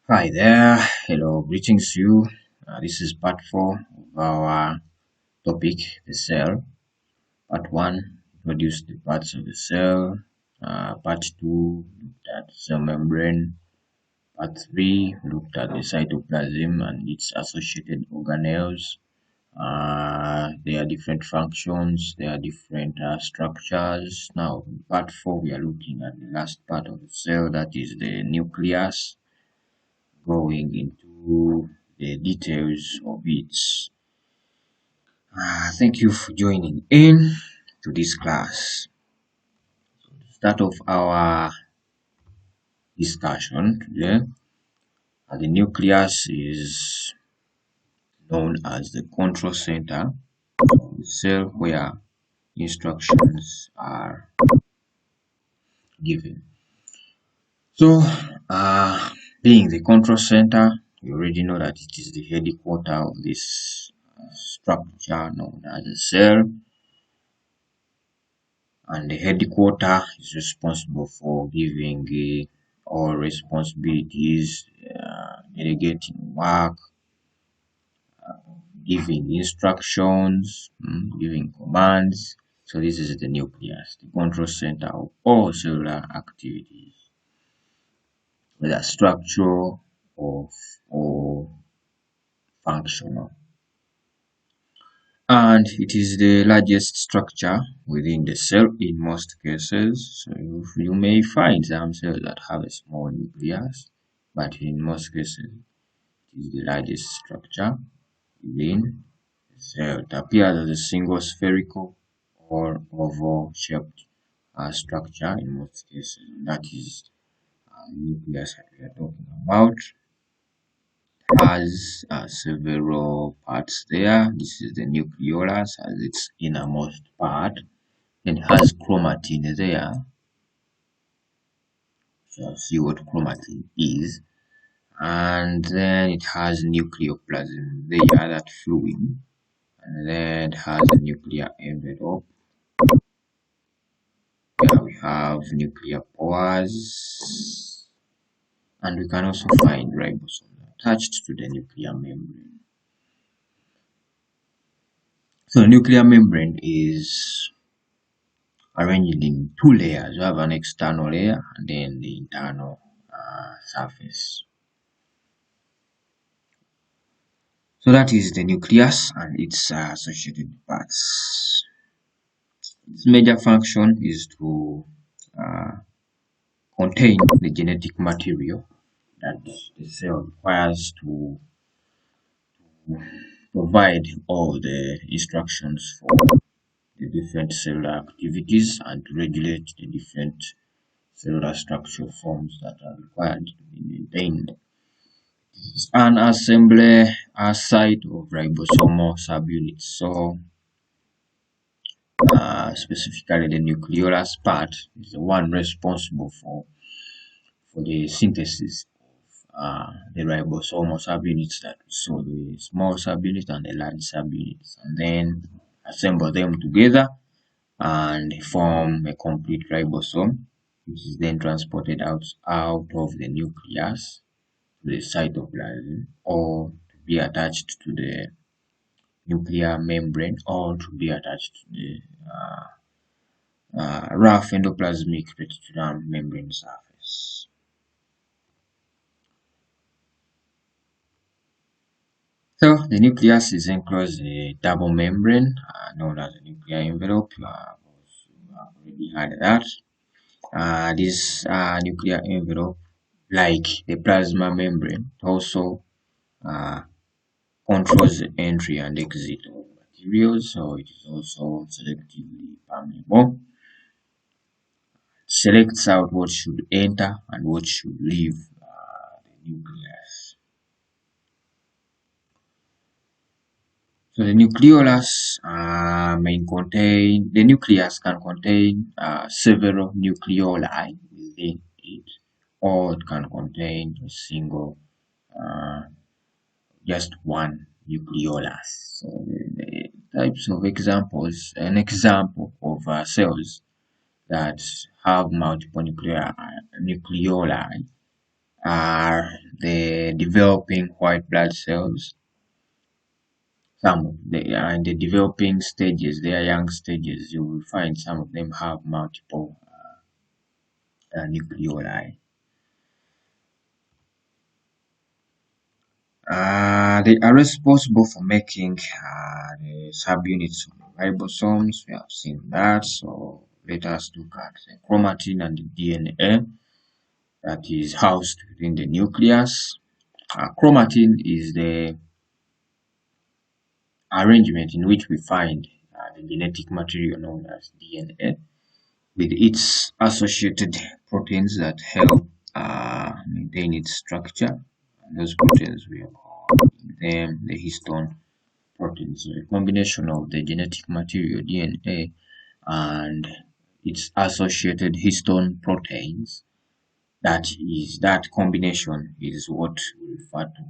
Hi there, hello, greetings to you. This is part 4 of our topic, the cell. Part 1 introduced the parts of the cell. Part 2 looked at cell membrane. Part 3 looked at the cytoplasm and its associated organelles. There are different functions, there are different structures. Now, in part 4, we are looking at the last part of the cell, that is the nucleus, going into the details of it. Thank you for joining in to this class. Start of our discussion today. The nucleus is known as the control center of the cell where instructions are given. So, being the control center, you already know that it is the headquarter of this structure known as the cell. And the headquarter is responsible for giving all responsibilities, delegating work, giving instructions, giving commands. So this is the nucleus, the control center of all cellular activities, whether structural or functional. And it is the largest structure within the cell in most cases. So you may find some cells that have a small nucleus, but in most cases it is the largest structure within the cell. It appears as a single spherical or oval shaped structure in most cases. That is nucleus that we are talking about. Has several parts there. This is the nucleolus as its innermost part. Then it has chromatin there. So see what chromatin is. And then it has nucleoplasm there, that fluid. And then it has a nuclear envelope. Here we have nuclear pores. And we can also find ribosomes attached to the nuclear membrane. So the nuclear membrane is arranged in two layers. You have an external layer and then the internal surface. So that is the nucleus and its associated parts. Its major function is to uh, contain the genetic material that the cell requires to provide all the instructions for the different cellular activities and to regulate the different cellular structural forms that are required to be maintained. It's an assembly site of ribosomal subunits. So specifically the nucleolus part is the one responsible for the synthesis of the ribosomal subunits that we saw, the small subunits and the large subunits, and then assemble them together and form a complete ribosome, which is then transported out of the nucleus to the cytoplasm or to be attached to the nuclear membrane or to be attached to the rough endoplasmic reticulum membrane surface. So the nucleus is enclosed in a double membrane known as the nuclear envelope. You have already heard that. This nuclear envelope, like the plasma membrane, also uh, controls the entry and exit of materials, so it is also selectively permeable. Selects out what should enter and what should leave the nucleus. So the nucleolus the nucleus can contain several nucleoli within it, or it can contain a single, just one nucleolus. So the types of examples, an example of cells that have multiple nucleoli are the developing white blood cells. Some of they are in the developing stages, they are young stages. You will find some of them have multiple nucleoli. They are responsible for making the subunits of ribosomes. We have seen that. So let us look at the chromatin and the DNA that is housed within the nucleus. Chromatin is the arrangement in which we find the genetic material known as DNA with its associated proteins that help maintain its structure. And those proteins we call them the histone proteins. So a combination of the genetic material DNA and its associated histone proteins. That combination is what we refer to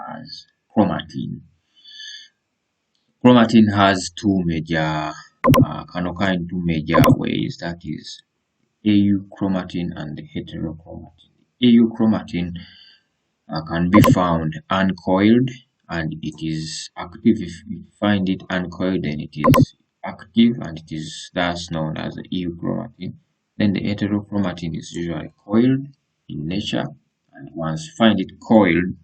as chromatin. Chromatin has can occur in two major ways, that is euchromatin and heterochromatin. Euchromatin can be found uncoiled and it is active. If you find it uncoiled, then it is active and it is thus known as the euchromatin. Then the heterochromatin is usually coiled in nature, and once you find it coiled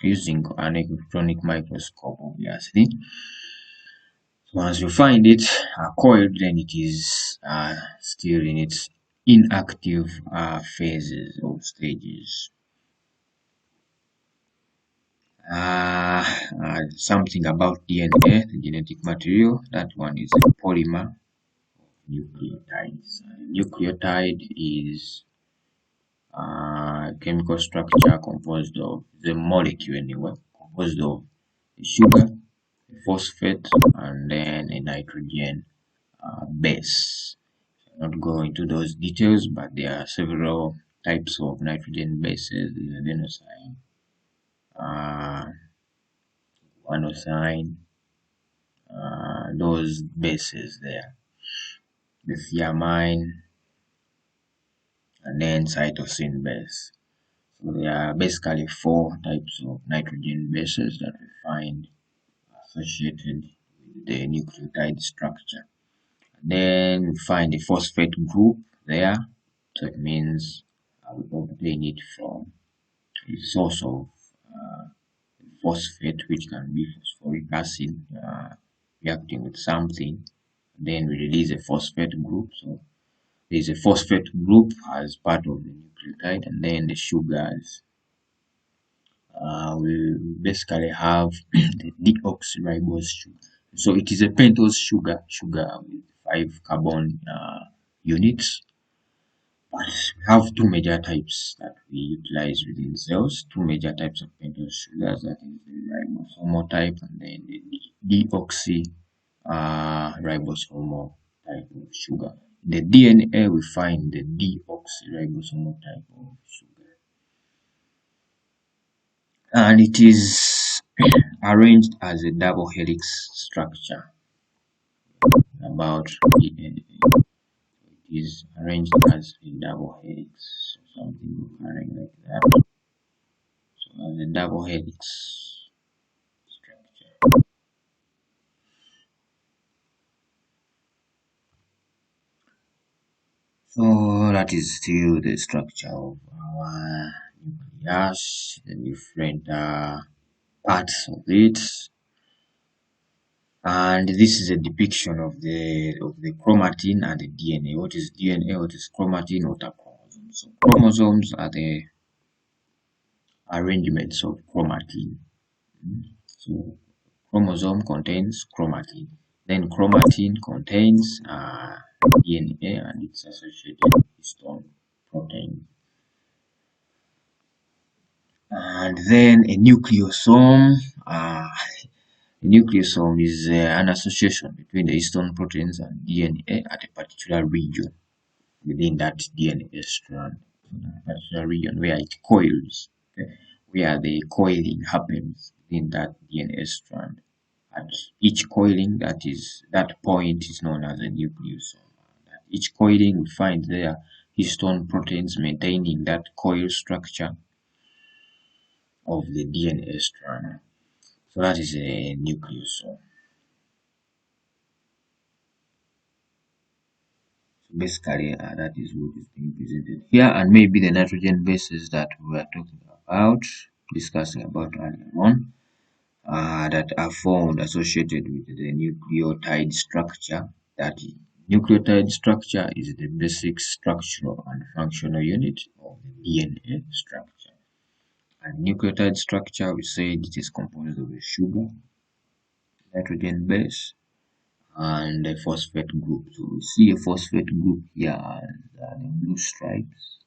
using an electronic microscope, obviously, once you find it coiled, then it is still in its inactive phases or stages. Something about DNA, the genetic material, that one is a polymer nucleotides. Nucleotide is chemical structure composed of the molecule anyway, composed of a sugar, a phosphate, and then a nitrogen base. I'll not go into those details, but there are several types of nitrogen bases, the adenosine, uh, guanosine, those bases there, the thiamine, and then cytosine base. So there are basically four types of nitrogen bases that we find associated with the nucleotide structure. And then we find the phosphate group there, so it means we obtain it from a source of phosphate, which can be phosphoric acid reacting with something. Then we release a phosphate group. So there is a phosphate group as part of the nucleotide, and then the sugars. We basically have the deoxyribose sugar. So it is a pentose sugar with 5 carbon units. But we have two major types that we utilize within cells, two major types of pentose sugars, that is the ribosomal type and then the deoxy ribosomal type of sugar. In the DNA, we find the deoxyribosomal type of sugar. And it is arranged as a double helix structure about DNA. It is arranged as a double helix, something occurring like that. So as a double helix structure. So that is still the structure of our nucleus, the different parts of it. And this is a depiction of the chromatin and the DNA. What is DNA? What is chromatin? What are chromosomes? So chromosomes are the arrangements of chromatin. So chromosome contains chromatin. Then chromatin contains DNA and its associated histone protein. And then a nucleosome. A nucleosome is an association between the histone proteins and DNA at a particular region within that DNA strand, a particular region where it coils, okay, where the coiling happens within that DNA strand. At each coiling, that point is known as a nucleosome. At each coiling, we find there histone proteins maintaining that coil structure. of the DNA strand. So that is a nucleus. So basically, that is what is being presented here, and maybe the nitrogen bases that we were talking about, discussing about earlier on, that are found associated with the nucleotide structure. That nucleotide structure is the basic structural and functional unit of the DNA structure. And nucleotide structure, we said it is composed of a sugar, nitrogen base, and a phosphate group. So we see a phosphate group here and the blue stripes.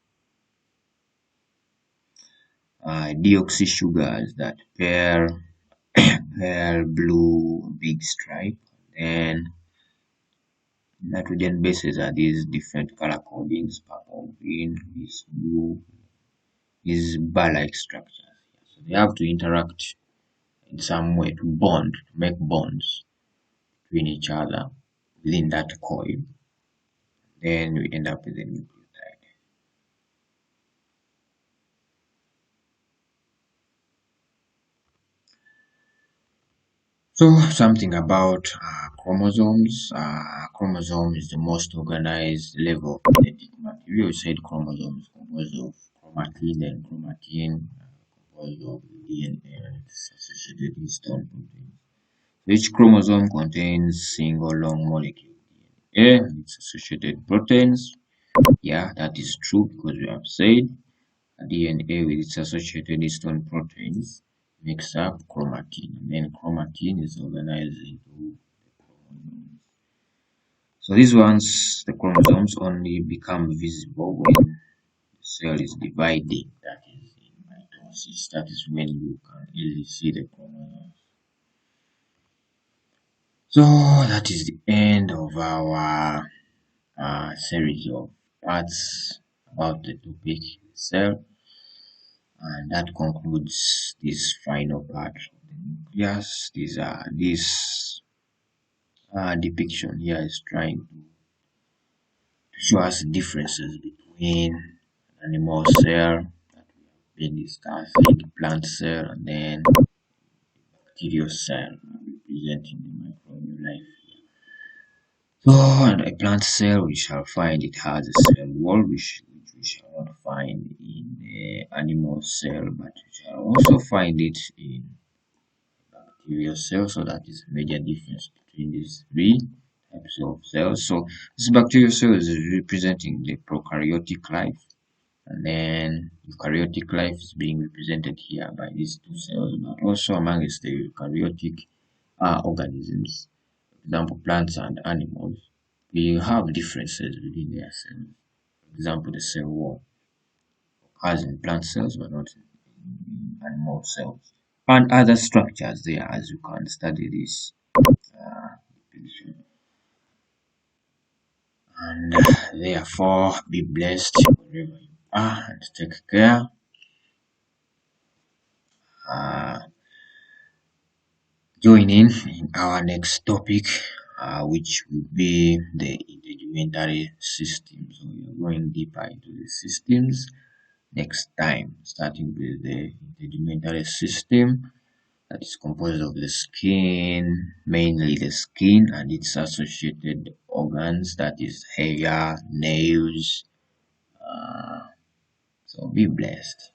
Deoxy sugars that pale blue big stripe. And nitrogen bases are these different color codings: purple, green, this blue, these bar-like structures. So they have to interact in some way to bond, to make bonds between each other within that coil. Then we end up with a nucleotide. So something about chromosomes. Chromosome is the most organized level of genetic material. We said chromosome is composed of chromatin and chromatin, composed of DNA and its associated histone proteins. Each chromosome contains single long molecule DNA and its associated proteins. Yeah, that is true because we have said DNA with its associated histone proteins makes up chromatin, and then chromatin is organized into chromosomes. So these ones, the chromosomes, only become visible when the cell is dividing. That is in mitosis. That is when you can easily see the chromosomes. So that is the end of our series of parts about the topic cell. And that concludes this final part of the nucleus. This depiction here is trying to show us differences between animal cell that we have been discussing, plant cell, and then bacterial cell representing the microbial life. So, and a plant cell, we shall find it has a cell wall, which we shall not find in the animal cell, but we shall also find it in bacterial cells. So that is a major difference between these three types of cells. So this bacterial cell is representing the prokaryotic life, and then eukaryotic life is being represented here by these two cells, but also amongst the eukaryotic organisms, for example, plants and animals, we have differences within their cells. For example, the cell wall occurs in plant cells but not in animal cells. And other structures there as you can study this depiction. And therefore, be blessed wherever you are and take care. Uh, Join in our next topic, which will be the integumentary system. So we are going deeper into the systems next time, starting with the integumentary system that is composed of the skin, mainly the skin and its associated organs, that is hair, nails. Uh, so be blessed.